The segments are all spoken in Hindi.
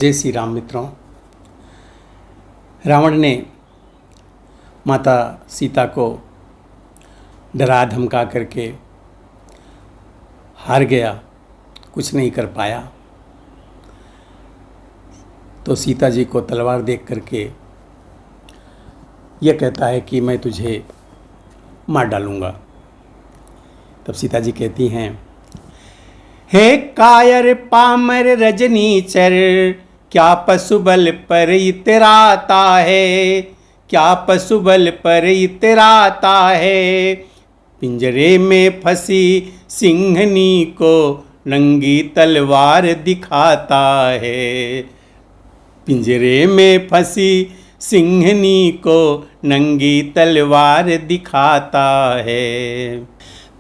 जय श्री राम मित्रों। रावण ने माता सीता को डरा धमका करके हार गया, कुछ नहीं कर पाया। तो सीता जी को तलवार देख करके यह कहता है कि मैं तुझे मार डालूँगा। तब सीता जी कहती हैं, हे कायर पामर रजनीचर, क्या पशुबल पर इतराता है, क्या पशुबल पर इतराता है। पिंजरे में फंसी सिंहनी को नंगी तलवार दिखाता है। पिंजरे में फंसी सिंहनी को नंगी तलवार दिखाता है।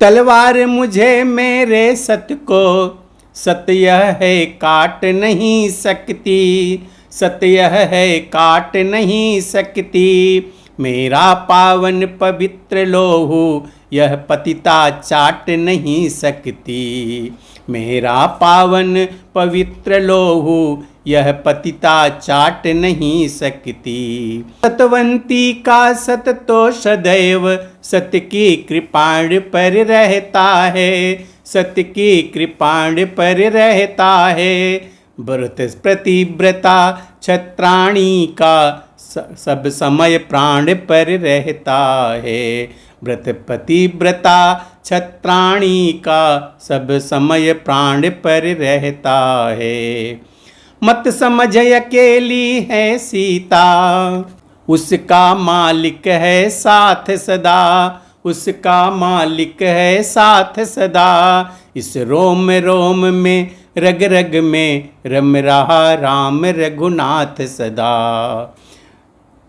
तलवार मुझे मेरे सत को सत्य है काट नहीं सकती, सत्य है काट नहीं सकती। मेरा पावन पवित्र लोहू यह पतिता चाट नहीं सकती। मेरा पावन पवित्र लोहू यह पतिता चाट नहीं सकती। सतवंती का सत तो सदैव सत की कृपाण पर रहता है, सत की कृपाण पर रहता है। व्रत प्रतिव्रता क्षत्राणी का सब समय प्राण पर रहता है। व्रत प्रतिव्रता क्षत्राणी का सब समय प्राण पर रहता है। मत समझ अकेली है सीता, उसका मालिक है साथ सदा, उसका मालिक है साथ सदा। इस रोम रोम में रग रग में रम रहा राम रघुनाथ सदा।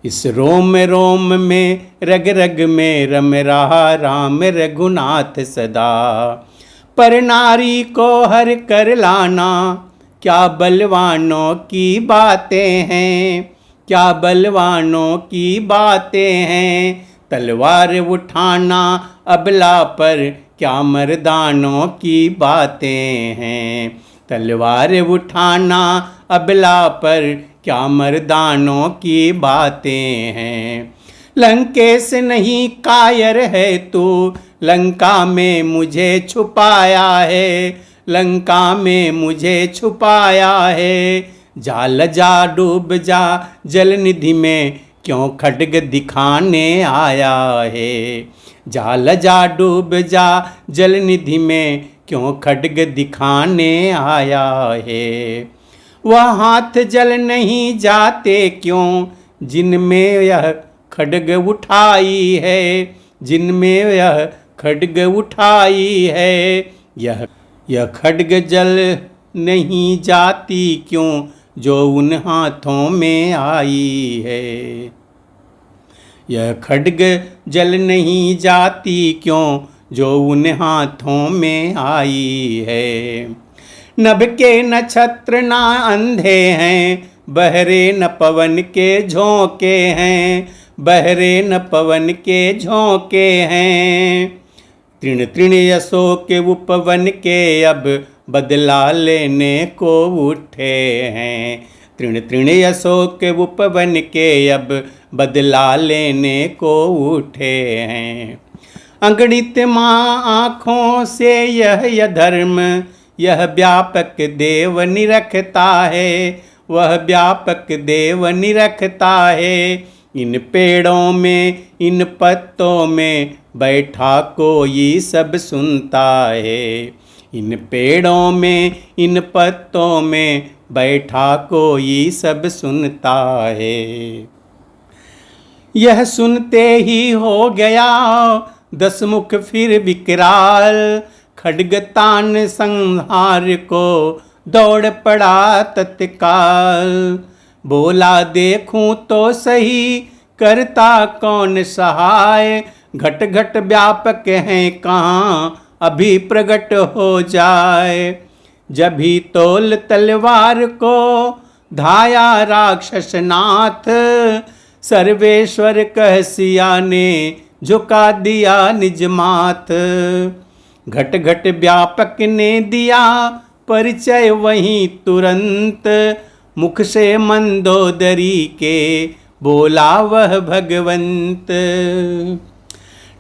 इस रोम रोम में रग रग में रम रहा राम रघुनाथ सदा। पर नारी को हर कर लाना क्या बलवानों की बातें हैं, क्या बलवानों की बातें हैं। तलवार उठाना अबला पर क्या मर्दानों की बातें हैं। तलवार उठाना अबला पर क्या मर्दानों की बातें हैं। लंकेश नहीं कायर है तू, लंका में मुझे छुपाया है, लंका में मुझे छुपाया है। जाल जा डूब जा जल निधि में क्यों खड्ग दिखाने आया है। जाल जा डूब जा जल निधि में क्यों खड्ग दिखाने आया है। वह हाथ जल नहीं जाते क्यों जिनमें यह खड्ग उठाई है, जिनमें यह खड्ग उठाई है। यह खड्ग जल नहीं जाती क्यों जो उन हाथों में आई है। यह खड्ग जल नहीं जाती क्यों जो उन हाथों में आई है। नभ के नक्षत्र ना अंधे हैं, बहरे न पवन के झोंके हैं, बहरे न पवन के झोंके हैं। तृण तृण यशो के उपवन के अब बदला लेने को उठे हैं। तृण तृण यशो के उपवन के अब बदला लेने को उठे हैं। अगणित माँ आँखों से यह धर्म यह व्यापक देव निरखता है, वह व्यापक देव निरखता है। इन पेड़ों में इन पत्तों में बैठा कोई सब सुनता है। इन पेड़ों में इन पत्तों में बैठा कोई सब सुनता है। यह सुनते ही हो गया 10 मुख फिर विकराल, खड्ग तान संहार को दौड़ पड़ा तत्काल। बोला देखूं तो सही करता कौन सहाय, घट घट व्यापक हैं कहाँ अभी प्रगट हो जाए। जब ही तोल तलवार को धाया राक्षस नाथ, सर्वेश्वर कह सिया ने झुका दिया निज माथ। घट घट व्यापक ने दिया परिचय वहीं तुरंत, मुख से मंदोदरी के बोला वह भगवंत।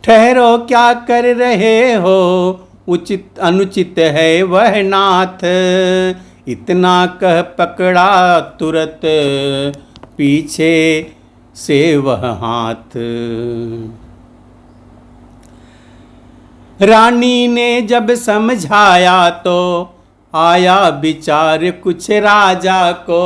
ठहरो क्या कर रहे हो, उचित अनुचित है वह नाथ। इतना कह पकड़ा तुरत पीछे से वह हाथ। रानी ने जब समझाया तो आया विचार कुछ राजा को,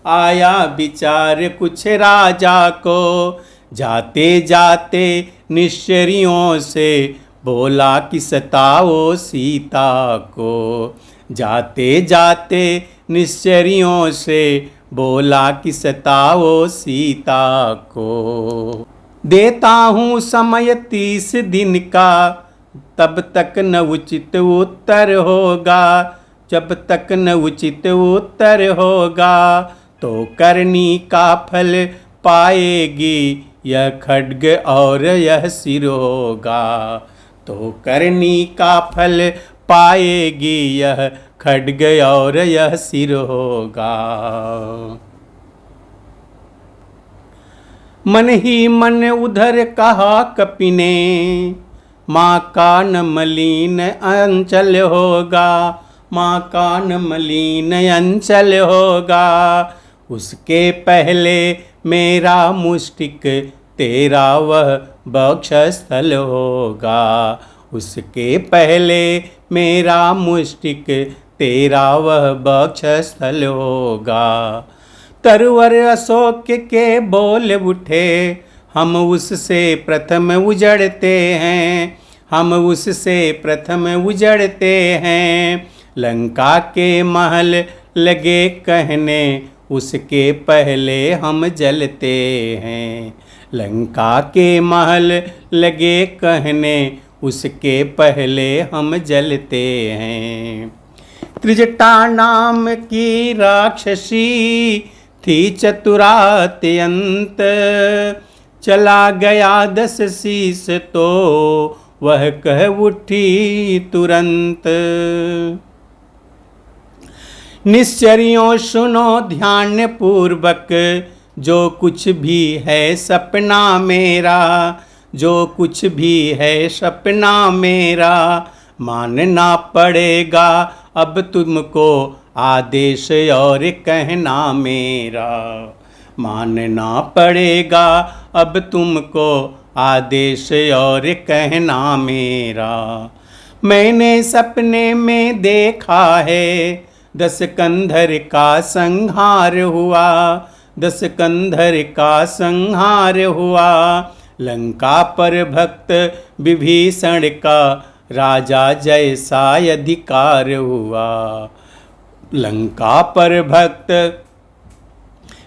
आया विचार कुछ राजा को। जाते जाते निश्चरियों से बोला कि सताओ सीता को। जाते जाते निश्चरियों से बोला कि सताओ सीता को। देता हूँ समय 30 दिन का, तब तक न उचित उत्तर होगा। जब तक न उचित उत्तर होगा तो करनी का फल पाएगी यह खड्ग और यह सिर होगा। तो करनी का फल पाएगी यह खड्ग और यह सिर होगा। मन ही मन उधर कहा कपि ने, माँ का न मलिन अंचल होगा, माँ का न मलिन अंचल होगा। उसके पहले मेरा मुष्टिक तेरा वह वक्षस्थल होगा। उसके पहले मेरा मुष्टिक तेरा वह वक्षस्थल होगा। तरुवर अशोक के बोल उठे, हम उससे प्रथम उजड़ते हैं, हम उससे प्रथम उजड़ते हैं। लंका के महल लगे कहने, उसके पहले हम जलते हैं। लंका के महल लगे कहने, उसके पहले हम जलते हैं। त्रिजटा नाम की राक्षसी थी चतुरात्यंत, चला गया 10 शीस तो वह कह उठी तुरंत। निश्चरियों सुनो ध्यान पूर्वक, जो कुछ भी है सपना मेरा, जो कुछ भी है सपना मेरा। मानना पड़ेगा अब तुमको आदेश और कहना मेरा। मानना पड़ेगा अब तुमको आदेश और कहना मेरा। मैंने सपने में देखा है 10 कंधर का संहार हुआ, 10 कंधर का संहार हुआ। लंका पर भक्त विभीषण का राजा जैसा अधिकार हुआ। लंका पर भक्त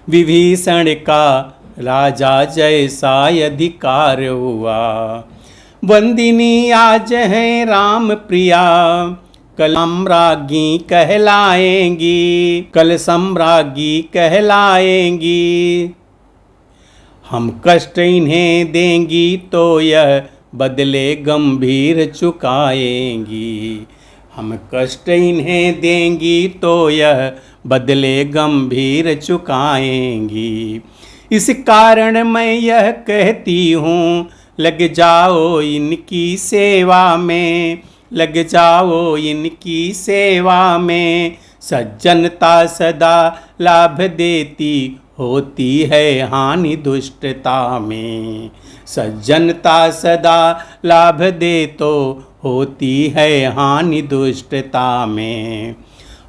विभीषण का राजा जैसा अधिकार हुआ। वंदिनी आज है राम प्रिया, कल सम्राज्ञी कहलाएंगी, कल सम्राज्ञी कहलाएंगी। हम कष्ट इन्हें देंगी तो यह बदले गंभीर चुकाएंगी। हम कष्ट इन्हें देंगी तो यह बदले गंभीर चुकाएंगी। इस कारण मैं यह कहती हूँ, लग जाओ इनकी सेवा में, लग जाओ इनकी सेवा में। सज्जनता सदा लाभ देती होती है हानि दुष्टता में। सज्जनता सदा लाभ दे तो होती है हानि दुष्टता में।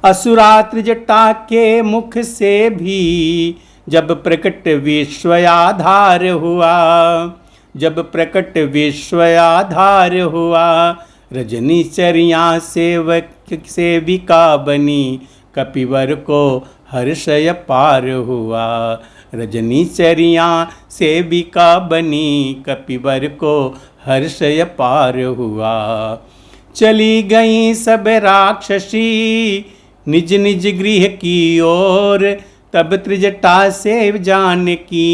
असुरा त्रिजटा के मुख से भी जब प्रकट विश्व आधार हुआ, जब प्रकट विश्व आधार हुआ। रजनीचर्या सेविका बनी कपिवर को हर्षय पार हुआ। रजनीचर्या सेविका बनी कपिवर को हर्षय पार हुआ। चली गई सब राक्षसी निज निज गृह की ओर, तब त्रिजटा से जानकी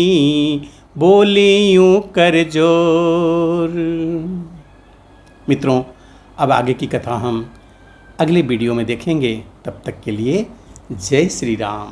बोली यूं कर जोर। मित्रों, अब आगे की कथा हम अगले वीडियो में देखेंगे। तब तक के लिए जय श्री राम।